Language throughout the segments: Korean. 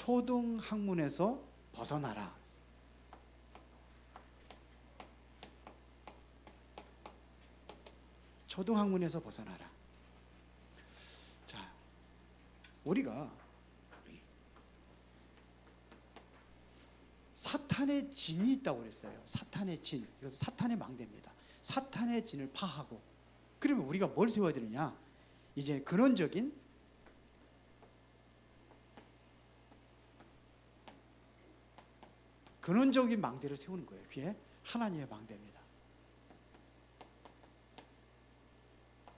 초등학문에서 벗어나라. 초등학문에서 벗어나라. 자, 우리가 사탄의 진이 있다고 그랬어요. 사탄의 진. 이것은 사탄의 망대입니다. 사탄의 진을 파하고, 그러면 우리가 뭘 세워야 되느냐? 이제 근원적인 망대를 세우는 거예요. 그게 하나님의 망대입니다.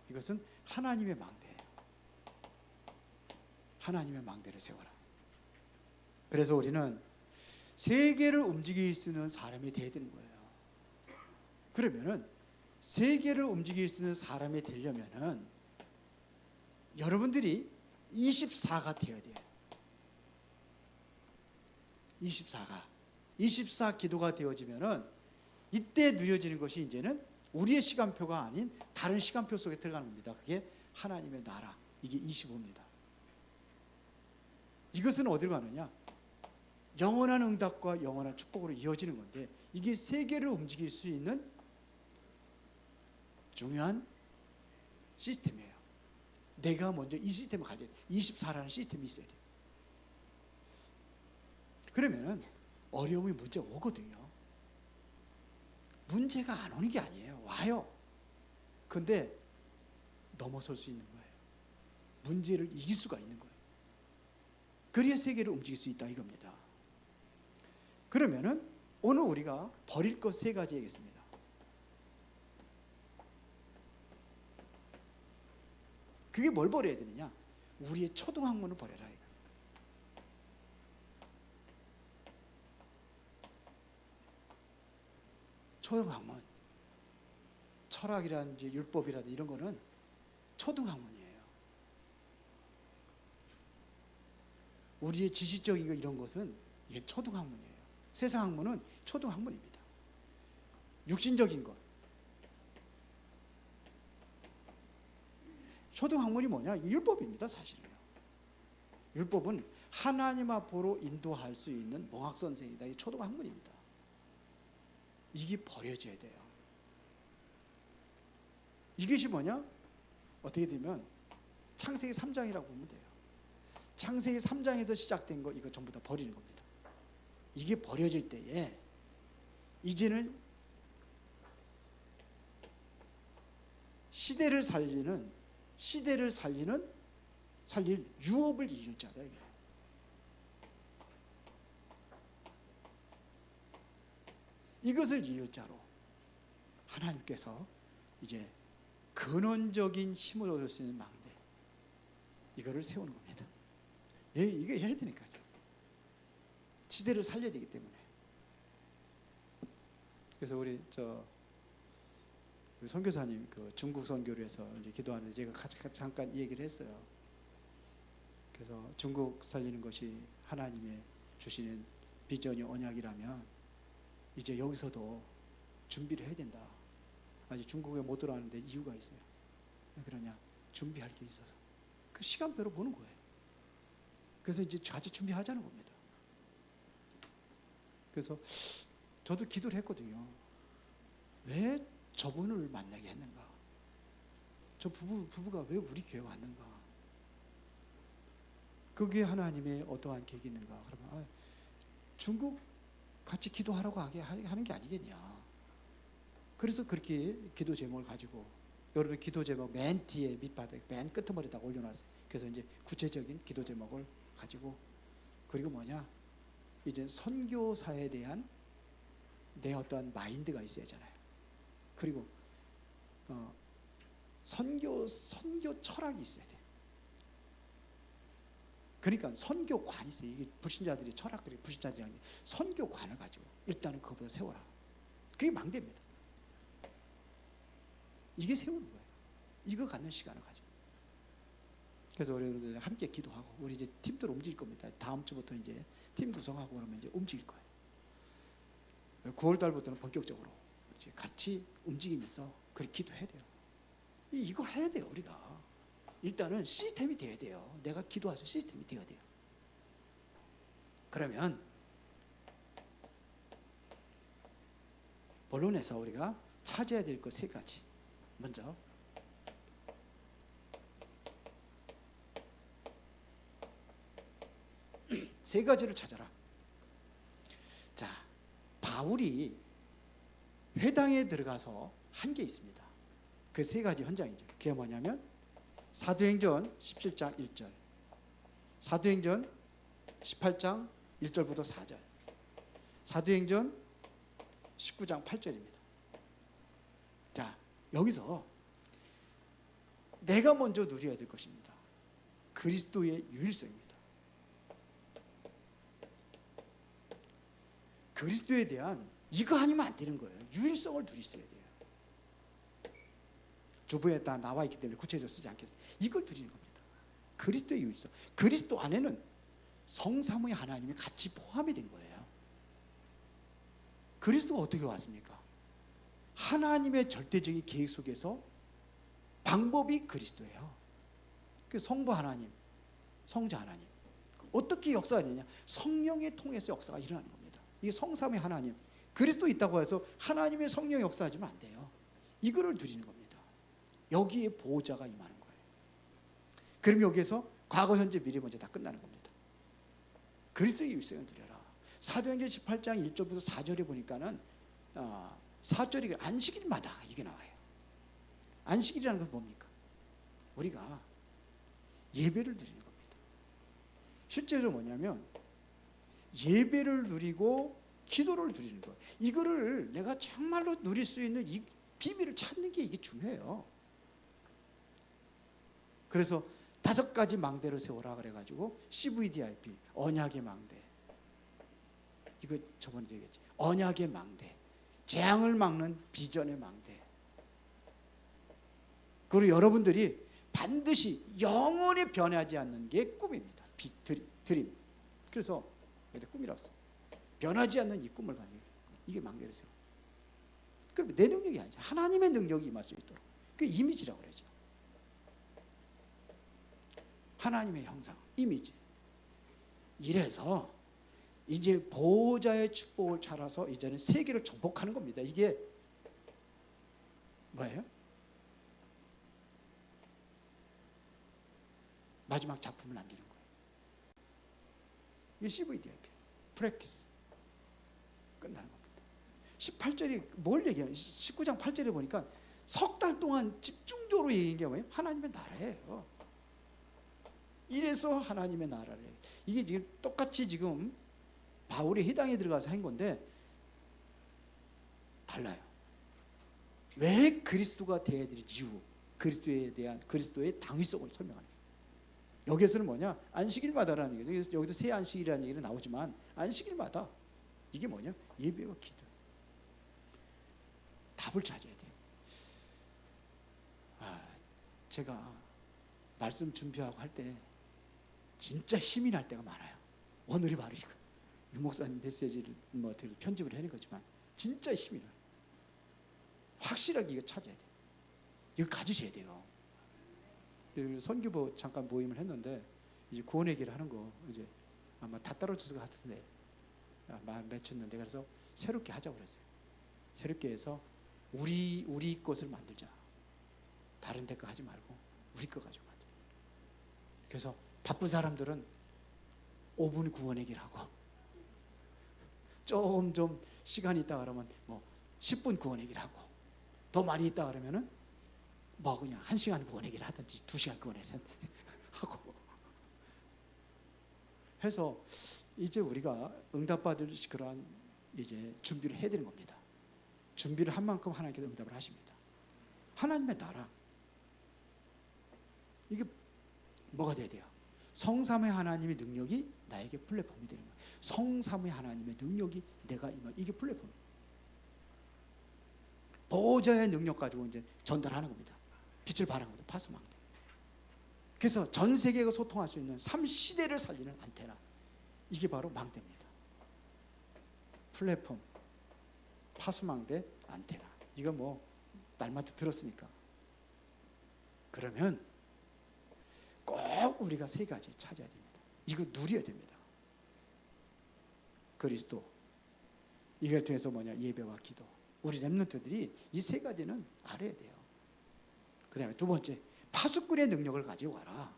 이것은 하나님의 망대예요. 하나님의 망대를 세워라. 그래서 우리는 세계를 움직일 수 있는 사람이 되어야 되는 거예요. 그러면은 세계를 움직일 수 있는 사람이 되려면은 여러분들이 24가 되어야 돼요. 24 기도가 되어지면은 이때 누려지는 것이 이제는 우리의 시간표가 아닌 다른 시간표 속에 들어가는 겁니다. 그게 하나님의 나라. 이게 25입니다. 이것은 어디로 가느냐? 영원한 응답과 영원한 축복으로 이어지는 건데, 이게 세계를 움직일 수 있는 중요한 시스템이에요. 내가 먼저 이 시스템을 가져야 돼. 24라는 시스템이 있어야 돼. 그러면은 어려움이 문제가 오거든요. 문제가 안 오는 게 아니에요. 와요. 근데 넘어설 수 있는 거예요. 문제를 이길 수가 있는 거예요. 그래야 세계를 움직일 수 있다 이겁니다. 그러면은 오늘 우리가 버릴 것 3가지 얘기했습니다. 그게 뭘 버려야 되느냐? 우리의 초등학문을 버려라 이거. 초등학문, 철학이라든지 율법이라든지 이런 거는 초등학문이에요. 우리의 지식적인 거 이런 것은 이게 초등학문이에요. 세상 학문은 초등학문입니다. 육신적인 것. 초등학문이 뭐냐? 율법입니다, 사실은요. 율법은 하나님 앞으로 인도할 수 있는 몽학선생이다. 이 초등학문입니다. 이게 버려져야 돼요. 이것이 뭐냐? 어떻게 되면 창세기 3장이라고 보면 돼요. 창세기 3장에서 시작된 거 이거 전부 다 버리는 겁니다. 이게 버려질 때에 이제는 시대를 살릴 유업을 이길 자다 이게. 이것을 이을 자로 하나님께서 이제 근원적인 힘을 얻을 수 있는 망대, 이거를 세우는 겁니다. 예, 이게 해야 되니까요. 시대를 살려야 되기 때문에. 그래서 우리 선교사님 중국 선교를 해서 이제 기도하는데 제가 같이 잠깐 얘기를 했어요. 그래서 중국 살리는 것이 하나님의 주시는 비전이 언약이라면 이제 여기서도 준비를 해야 된다. 아직 중국에 못 들어가는데 이유가 있어요. 왜 그러냐? 준비할 게 있어서. 그 시간표로 보는 거예요. 그래서 이제 같이 준비하자는 겁니다. 그래서 저도 기도를 했거든요. 왜 저분을 만나게 했는가? 저 부부가 왜 우리 교회에 왔는가? 거기에 하나님의 어떠한 계획이 있는가? 그러면 중국 같이 기도하라고 하는 게 아니겠냐? 그래서 그렇게 기도 제목을 가지고, 여러분 기도 제목 맨 뒤에 밑바닥 맨 끄트머리에다가 올려놨어요. 그래서 이제 구체적인 기도 제목을 가지고, 그리고 뭐냐? 이제 선교사에 대한 내 어떠한 마인드가 있어야 하잖아요. 그리고 선교 철학이 있어야 돼. 그러니까 선교관이 있어요. 이게 불신자들이 철학들이 불신자들이 아니에요. 선교관을 가지고 일단은 그거보다 세워라. 그게 망대입니다. 이게 세우는 거예요. 이거 갖는 시간을 가지고. 그래서 우리 함께 기도하고, 우리 이제 팀들 움직일 겁니다. 다음 주부터 이제 팀 구성하고 그러면 이제 움직일 거예요. 9월 달부터는 본격적으로 이제 같이 움직이면서 그렇게 기도해야 돼요. 이거 해야 돼요, 우리가. 일단은 시스템이 돼야 돼요. 내가 기도할 수 시스템이 돼야 돼요. 그러면 본론에서 우리가 찾아야 될 것 세 가지. 먼저 세 가지를 찾아라. 자, 바울이 회당에 들어가서 한 게 있습니다. 그 세 가지 현장이죠. 그게 뭐냐면 사도행전 17장 1절, 사도행전 18장 1절부터 4절, 사도행전 19장 8절입니다. 자, 여기서 내가 먼저 누려야 될 것입니다. 그리스도의 유일성입니다. 그리스도에 대한 이거 아니면 안 되는 거예요. 유일성을 누리셔야 돼요. 주부에 다 나와 있기 때문에 구체적으로 쓰지 않겠습니다. 이걸 누리는 겁니다. 그리스도의 유일성. 그리스도 안에는 성삼위의 하나님이 같이 포함이 된 거예요. 그리스도가 어떻게 왔습니까? 하나님의 절대적인 계획 속에서 방법이 그리스도예요. 그 성부 하나님, 성자 하나님. 어떻게 역사하느냐? 성령에 통해서 역사가 일어나는 겁니다. 이게 성삼위 하나님. 그리스도 있다고 해서 하나님의 성령 역사하지면 안 돼요. 이거를 누리는 겁니다. 여기에 보호자가 임하는 거예요. 그럼 여기에서 과거, 현재, 미래 먼저 다 끝나는 겁니다. 그리스도의 유일성을 누려라. 사도행전 18장 1절부터 4절에 보니까는 4절이 안식일마다 이게 나와요. 안식일이라는 건 뭡니까? 우리가 예배를 누리는 겁니다. 실제로 뭐냐면 예배를 누리고 기도를 누리는 거예요. 이거를 내가 정말로 누릴 수 있는 이 비밀을 찾는 게 이게 중요해요. 그래서 5가지 망대를 세워라 그래가지고 CVDIP, 언약의 망대. 이거 저번에 얘기했지. 언약의 망대, 재앙을 막는 비전의 망대. 그리고 여러분들이 반드시 영원히 변하지 않는 게 꿈입니다. 드림. 그래서 꿈이라서 변하지 않는 이 꿈을 가지고 이게 망대를 세워. 그럼 내 능력이 아니죠. 하나님의 능력이 임할 수 있도록. 그게 이미지라고 그러죠. 하나님의 형상, 이미지. 이래서 이제 보호자의 축복을 찾아서 이제는 세계를 정복하는 겁니다. 이게 뭐예요? 마지막 작품을 남기는 거예요. 이게 CVDIP, 프랙티스. 끝나는 겁니다. 18절이 뭘 얘기하냐? 19장 8절에 보니까 석 달 동안 집중적으로 얘기한 게 뭐예요? 하나님의 나라예요. 이래서 하나님의 나라를. 이게 지금 똑같이 지금 바울이 회당에 들어가서 한 건데 달라요. 왜 그리스도가 되어야 될 이유, 그리스도에 대한 그리스도의 당위성을 설명하는 거예요. 여기에서는 뭐냐? 안식일마다라는 얘기죠. 여기도 새 안식일이라는 얘기는 나오지만 안식일마다 이게 뭐냐? 예배와 기도. 답을 찾아야 돼요. 제가 말씀 준비하고 할 때 진짜 힘이 날 때가 많아요. 오늘이 바로 이거. 유 목사님 메시지를 편집을 해낸 거지만 진짜 힘이 나요. 확실하게 이거 찾아야 돼요. 이거 가지셔야 돼요. 선교부 잠깐 모임을 했는데 이제 구원 얘기를 하는 거 이제 아마 다 떨어져서 같은데 맺혔는데 그래서 새롭게 하자고 그랬어요. 새롭게 해서 우리 것을 만들자. 다른 데 거 하지 말고 우리 거 가지고 만들자. 그래서 바쁜 사람들은 5분 구원 얘기를 하고 좀 시간이 있다 그러면 뭐 10분 구원 얘기를 하고 더 많이 있다 그러면은 뭐 그냥 1시간 구원 얘기를 하든지 2시간 구원 얘기를 하고 해서 이제 우리가 응답받을 그러한 이제 준비를 해야 되는 겁니다. 준비를 한 만큼 하나님께서 응답을 하십니다. 하나님의 나라. 이게 뭐가 돼야 돼요? 성삼의 하나님의 능력이 나에게 플랫폼이 되는 거예요. 성삼의 하나님의 능력이 내가 임한 이게 플랫폼이에요. 보호자의 능력 가지고 이제 전달하는 겁니다. 빛을 발하는 겁니다. 파수망대. 그래서 전 세계가 소통할 수 있는 3시대를 살리는 안테나. 이게 바로 망대입니다. 플랫폼, 파수망대, 안테나. 이거 뭐 날마다 들었으니까. 그러면 꼭 우리가 세 가지 찾아야 됩니다. 이거 누려야 됩니다. 그리스도. 이걸 통해서 뭐냐? 예배와 기도. 우리 렘넌트들이 이 세 가지는 알아야 돼요. 그 다음에 두 번째, 파수꾼의 능력을 가지고 가라.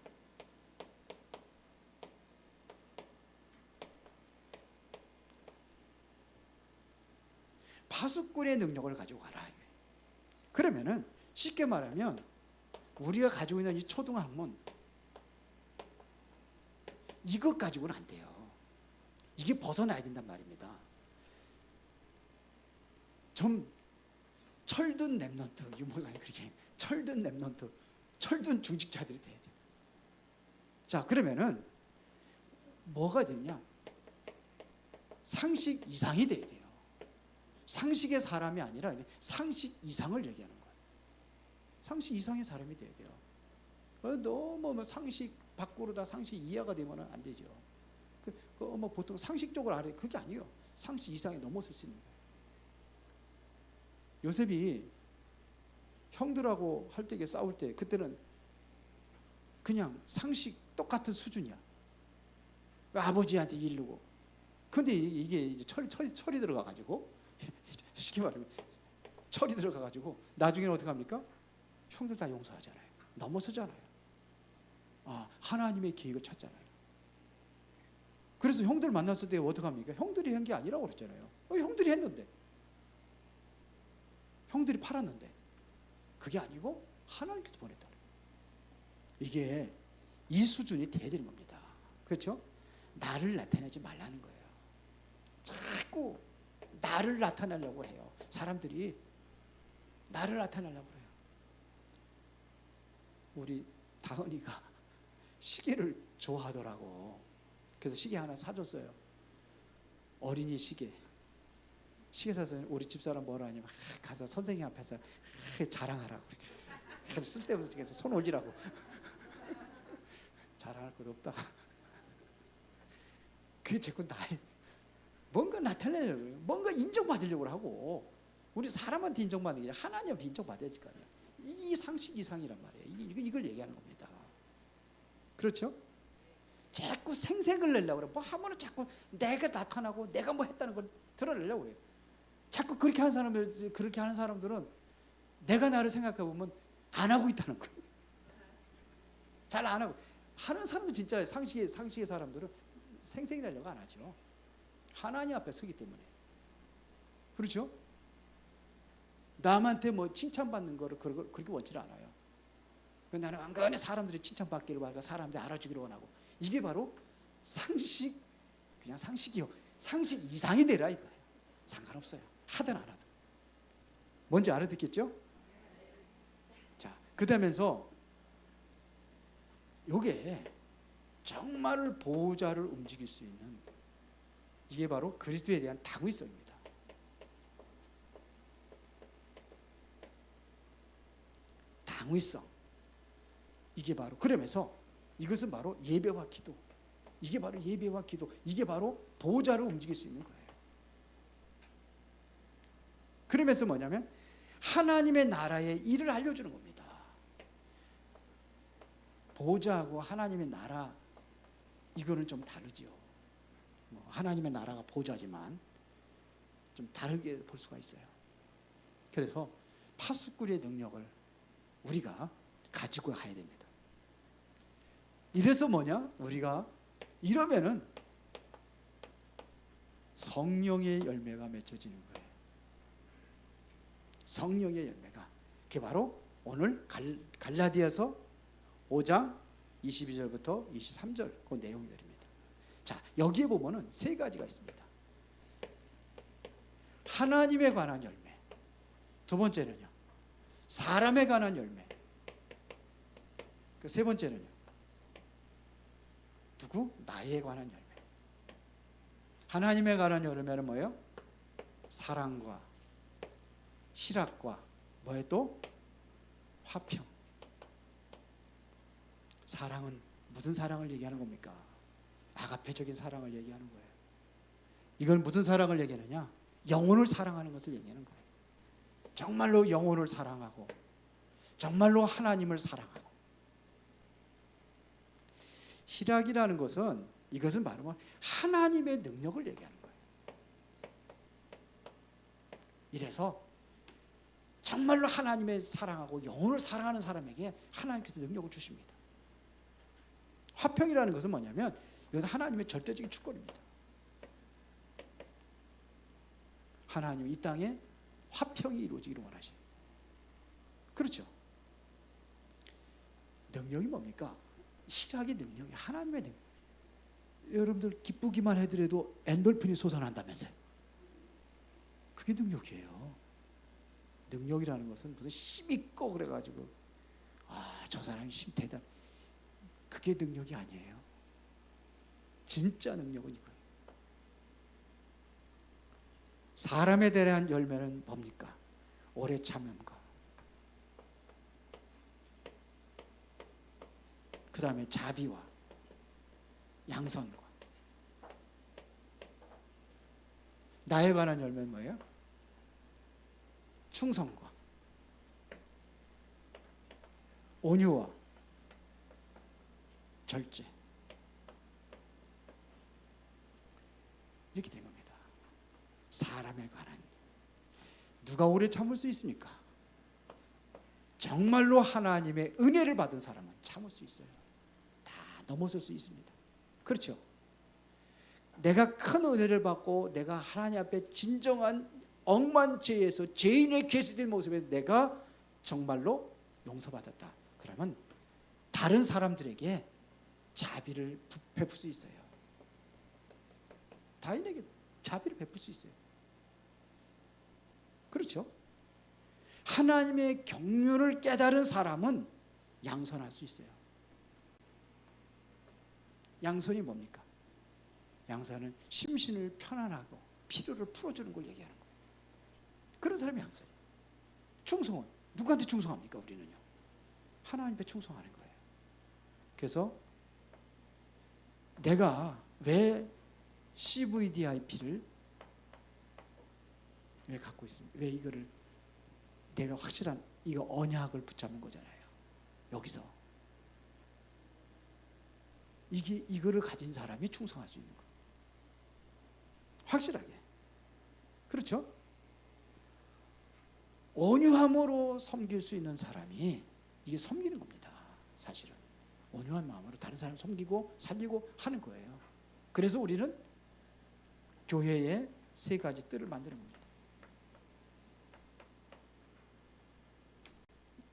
파수꾼의 능력을 가지고 가라. 그러면은 쉽게 말하면 우리가 가지고 있는 이 초등학문, 이것 가지고는 안 돼요. 이게 벗어나야 된단 말입니다. 좀 철든 렘넌트, 유모사님 그렇게 철든 렘넌트, 철든 중직자들이 돼야 돼요. 자, 그러면은 뭐가 되냐? 상식 이상이 돼야 돼요. 상식의 사람이 아니라 상식 이상을 얘기하는 거예요. 상식 이상의 사람이 돼야 돼요. 너무 상식 밖으로다 상식 이하가 되면 안 되죠. 보통 상식적으로 알아요. 그게 아니에요. 상식 이상에 넘어설 수 있는 거예요. 요셉이 형들하고 할 때 싸울 때 그때는 그냥 상식 똑같은 수준이야. 아버지한테 이르고. 근데 이게 이제 철이 들어가가지고 쉽게 말하면 철이 들어가가지고 나중에는 어떻게 합니까? 형들 다 용서하잖아요. 넘어서잖아요. 하나님의 계획을 찾잖아요. 그래서 형들 만났을 때 어떻게 합니까? 형들이 한 게 아니라고 그랬잖아요. 형들이 했는데, 형들이 팔았는데 그게 아니고 하나님께서 보냈다. 이게 이 수준이 돼야 되는 겁니다. 그렇죠? 나를 나타내지 말라는 거예요. 자꾸 나를 나타내려고 해요. 사람들이 나를 나타내려고 해요. 우리 다은이가 시계를 좋아하더라고. 그래서 시계 하나 사줬어요. 어린이 시계. 시계 사서 우리 집사람 뭐라 하냐면 가서 선생님 앞에서 자랑하라고. 쓸데없는 손 올리라고. 자랑할 것도 없다. 그게 자꾸 나의 뭔가 나타내려고 해요. 뭔가 인정받으려고 하고. 우리 사람한테 인정받는 게 아니라 하나님한테 인정받아야 될 거 아니에요. 이 상식 이상이란 말이에요. 이걸 얘기하는 겁니다. 그렇죠? 자꾸 생색을 내려고 그래. 뭐 하면은 자꾸 내가 나타나고 내가 뭐 했다는 걸 드러내려고 해요. 자꾸 그렇게 하는 사람들은 내가 나를 생각해 보면 안 하고 있다는 거예요. 잘 안 하고. 하는 사람도 진짜 상식의 사람들은 생색이 내려고 안 하죠. 하나님 앞에 서기 때문에. 그렇죠? 남한테 뭐 칭찬받는 거를 그렇게 원치 않아요. 나는 은근히 사람들이 칭찬받기를 바라고 사람들이 알아주기를 원하고. 이게 바로 상식, 그냥 상식이요. 상식 이상이 되라 이거예요. 상관없어요. 하든 안 하든. 뭔지 알아듣겠죠? 자, 그다음에서 요게 정말 보호자를 움직일 수 있는 이게 바로 그리스도에 대한 당위성입니다. 당위성. 이게 바로 그러면서 이것은 바로 예배와 기도. 이게 바로 예배와 기도. 이게 바로 보호자를 움직일 수 있는 거예요. 그러면서 뭐냐면 하나님의 나라의 일을 알려주는 겁니다. 보호자하고 하나님의 나라 이거는 좀 다르죠. 하나님의 나라가 보호자지만 좀 다르게 볼 수가 있어요. 그래서 파수꾼의 능력을 우리가 가지고 가야 됩니다. 이래서 뭐냐? 우리가 이러면은 성령의 열매가 맺혀지는 거예요. 성령의 열매가. 그게 바로 오늘 갈라디아서 5장 22절부터 23절 그 내용들입니다. 자, 여기에 보면은 세 가지가 있습니다. 하나님에 관한 열매. 두 번째는요. 사람에 관한 열매. 그 세 번째는요. 누구? 나에 관한 열매. 하나님에 관한 열매는 뭐예요? 사랑과 희락과 뭐에 또? 화평. 사랑은 무슨 사랑을 얘기하는 겁니까? 아가페적인 사랑을 얘기하는 거예요. 이건 무슨 사랑을 얘기하느냐? 영혼을 사랑하는 것을 얘기하는 거예요. 정말로 영혼을 사랑하고 정말로 하나님을 사랑하고. 희락이라는 것은 이것은 말하면 하나님의 능력을 얘기하는 거예요. 이래서 정말로 하나님의 사랑하고 영혼을 사랑하는 사람에게 하나님께서 능력을 주십니다. 화평이라는 것은 뭐냐면 이것은 하나님의 절대적인 주권입니다. 하나님은 이 땅에 화평이 이루어지기를 원하셔요. 그렇죠? 능력이 뭡니까? 희락의 능력이 하나님의 능력. 여러분들 기쁘기만 해더라도 엔돌핀이 솟아난다면서요. 그게 능력이에요. 능력이라는 것은 무슨 힘 있고 그래가지고 저 사람이 힘 대단. 그게 능력이 아니에요. 진짜 능력은 이거예요. 사람에 대한 열매는 뭡니까? 오래 참음과 그 다음에 자비와 양선과. 나에 관한 열매는 뭐예요? 충성과 온유와 절제. 이렇게 된 겁니다. 사람에 관한. 누가 오래 참을 수 있습니까? 정말로 하나님의 은혜를 받은 사람은 참을 수 있어요. 다 넘어설 수 있습니다. 그렇죠? 내가 큰 은혜를 받고 내가 하나님 앞에 진정한 억만 죄에서 죄인의 계수된 모습에 내가 정말로 용서받았다. 그러면 다른 사람들에게 자비를 베풀 수 있어요. 타인에게 자비를 베풀 수 있어요. 그렇죠? 하나님의 경륜을 깨달은 사람은 양선할 수 있어요. 양선이 뭡니까? 양선은 심신을 편안하고 피로를 풀어주는 걸 얘기하는 거예요. 그런 사람이 양선이에요. 충성은 누구한테 충성합니까? 우리는요. 하나님께 충성하는 거예요. 그래서 내가 왜 CVDIP를 왜 갖고 있습니까? 왜 이거를 내가 확실한 이거 언약을 붙잡는 거잖아요. 여기서 이거를 가진 사람이 충성할 수 있는 거예요. 확실하게. 그렇죠? 온유함으로 섬길 수 있는 사람이 이게 섬기는 겁니다. 사실은 온유한 마음으로 다른 사람 섬기고 살리고 하는 거예요. 그래서 우리는 교회에 세 가지 뜰을 만드는 겁니다.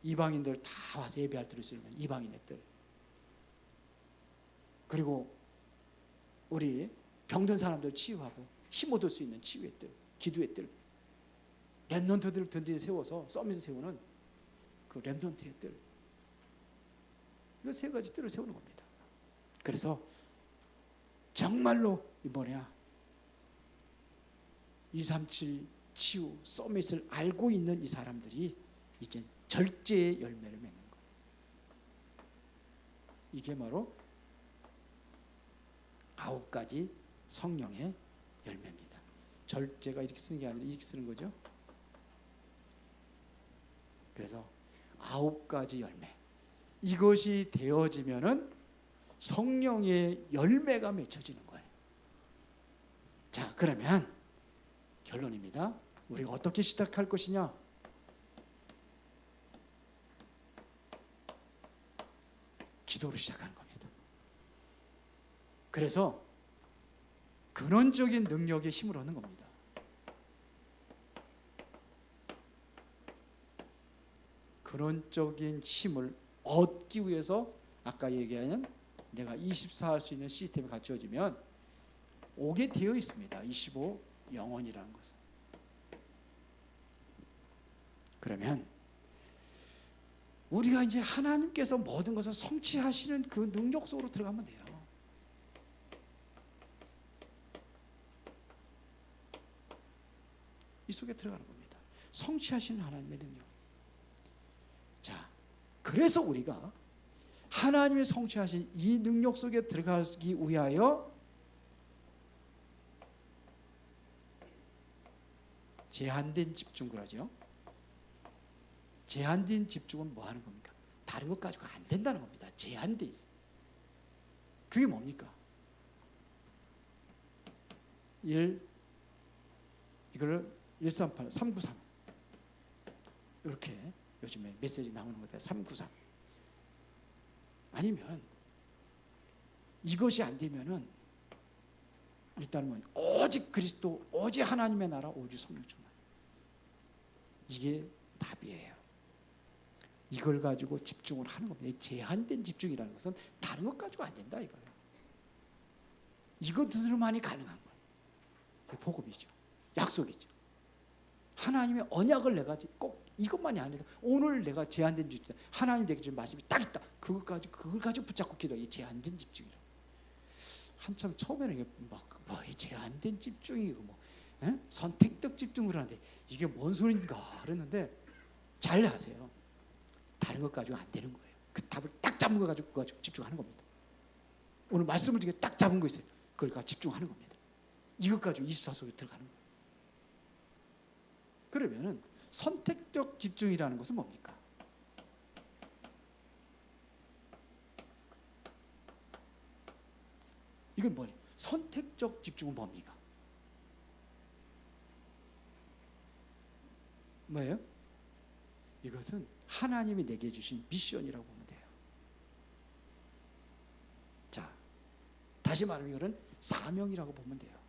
이방인들 다 와서 예배할 수 있는 이방인의 뜰. 그리고 우리 병든 사람들 치유하고 힘 얻을 수 있는 치유의 뜰, 기도의 뜰. 렘넌트들을 든든히 세워서 서밋을 세우는 그 렘넌트의 뜰. 이거 세 가지 뜰을 세우는 겁니다. 그래서 정말로 이번에야 237 치유 서밋을 알고 있는 이 사람들이 이제 절제의 열매를 맺는 거예요. 이게 바로 9가지 성령의 열매입니다. 절제가 이렇게 쓰는 게 아니라 이렇게 쓰는 거죠. 그래서 9가지 열매. 이것이 되어지면은 성령의 열매가 맺혀지는 거예요. 자, 그러면 결론입니다. 우리가 어떻게 시작할 것이냐? 기도로 시작하는 겁니다. 그래서 근원적인 능력의 힘을 얻는 겁니다. 근원적인 힘을 얻기 위해서 아까 얘기한 내가 24 할 수 있는 시스템이 갖춰지면 오게 되어 있습니다. 25 영원이라는 것은. 그러면 우리가 이제 하나님께서 모든 것을 성취하시는 그 능력 속으로 들어가면 돼요. 이 속에 들어가는 겁니다. 성취하시는 하나님의 능력. 자, 그래서 우리가 하나님의 성취하신 이 능력 속에 들어가기 위하여 제한된 집중 그러죠. 제한된 집중은 뭐 하는 겁니까? 다른 것 가지고 안 된다는 겁니다. 제한돼 있어요. 그게 뭡니까? 이걸 138 393 이렇게 요즘에 메시지 나오는 것 같아요. 393. 아니면 이것이 안 되면은 일단은 오직 그리스도, 오직 하나님의 나라, 오직 성령 충만. 이게 답이에요. 이걸 가지고 집중을 하는 겁니다. 제한된 집중이라는 것은 다른 것 가지고 안 된다 이거예요. 이것들만이 가능한 거예요. 복음이죠. 약속이죠. 하나님의 언약을 내가 꼭 이것만이 아니라 오늘 내가 제한된 집중, 하나님 내게 준 말씀이 딱 있다. 그걸 가지고 붙잡고 기도. 이 제한된 집중이라. 한참 처음에는 이게 이 제한된 집중이고 선택적 집중을 하는데 이게 뭔 소린가 그랬는데 잘 아세요. 다른 것 가지고 안 되는 거예요. 그 답을 딱 잡은 거 가지고 그거 가지고 집중하는 겁니다. 오늘 말씀을 중에 딱 잡은 거 있어요. 그걸 가지고 집중하는 겁니다. 이것 가지고 24속에 들어가는 거예요. 그러면은 선택적 집중이라는 것은 뭡니까? 이건 뭐예요? 선택적 집중은 뭡니까? 뭐예요? 이것은 하나님이 내게 주신 미션이라고 보면 돼요. 자, 다시 말하면 이거는 사명이라고 보면 돼요.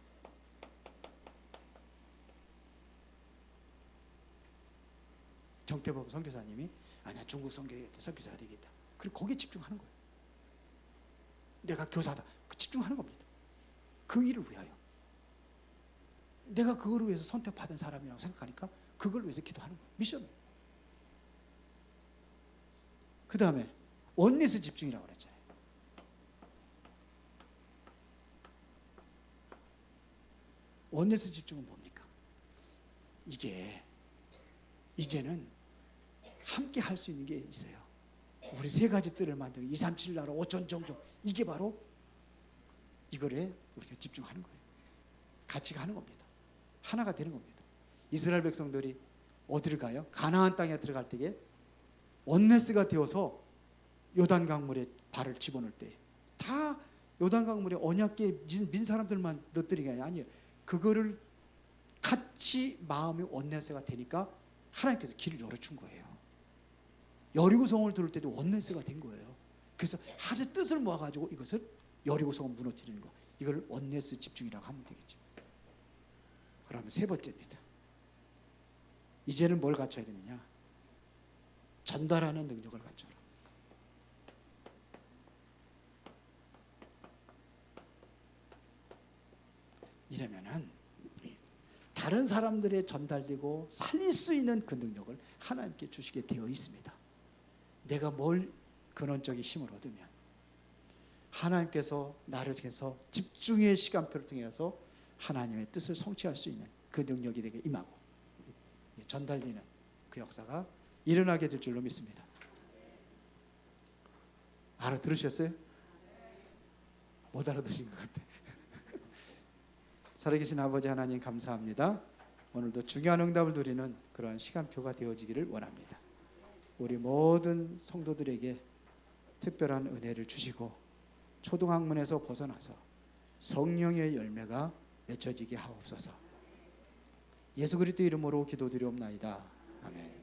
정태범 선교사님이 아니야 중국 선교사가 되겠다. 그리고 거기에 집중하는 거예요. 내가 교사다. 집중하는 겁니다. 그 일을 위하여. 내가 그거를 위해서 선택받은 사람이라고 생각하니까 그걸 위해서 기도하는 거예요. 미션. 그 다음에 원리스 집중이라고 그랬잖아요. 원리스 집중은 뭡니까? 이게 이제는 함께 할 수 있는 게 있어요. 우리 세 가지 뜰을 만들고 2, 3, 7 나라 5천 종족. 이게 바로 이거에 우리가 집중하는 거예요. 같이 가는 겁니다. 하나가 되는 겁니다. 이스라엘 백성들이 어디를 가요? 가나안 땅에 들어갈 때에 원네스가 되어서 요단 강물에 발을 집어넣을 때 다 요단 강물에 언약궤 민 사람들만 넣었더니 아니에요. 그거를 같이 마음이 원네스가 되니까 하나님께서 길을 열어준 거예요. 여리고성을 들을 때도 원네스가 된 거예요. 그래서 하루 뜻을 모아가지고 이것을 여리고성을 무너뜨리는 거. 이걸 원네스 집중이라고 하면 되겠죠. 그러면 세 번째입니다. 이제는 뭘 갖춰야 되느냐? 전달하는 능력을 갖춰라. 이러면은 다른 사람들의 전달되고 살릴 수 있는 그 능력을 하나님께 주시게 되어 있습니다. 내가 뭘 근원적인 힘을 얻으면 하나님께서 나를 통해서 집중의 시간표를 통해서 하나님의 뜻을 성취할 수 있는 그 능력이 내게 임하고 전달되는 그 역사가 일어나게 될 줄로 믿습니다. 알아들으셨어요? 못 알아들으신 것 같아. 살아계신 아버지 하나님 감사합니다. 오늘도 중요한 응답을 누리는 그러한 시간표가 되어지기를 원합니다. 우리 모든 성도들에게 특별한 은혜를 주시고 초등학문에서 벗어나서 성령의 열매가 맺혀지게 하옵소서. 예수 그리스도 이름으로 기도드리옵나이다. 아멘.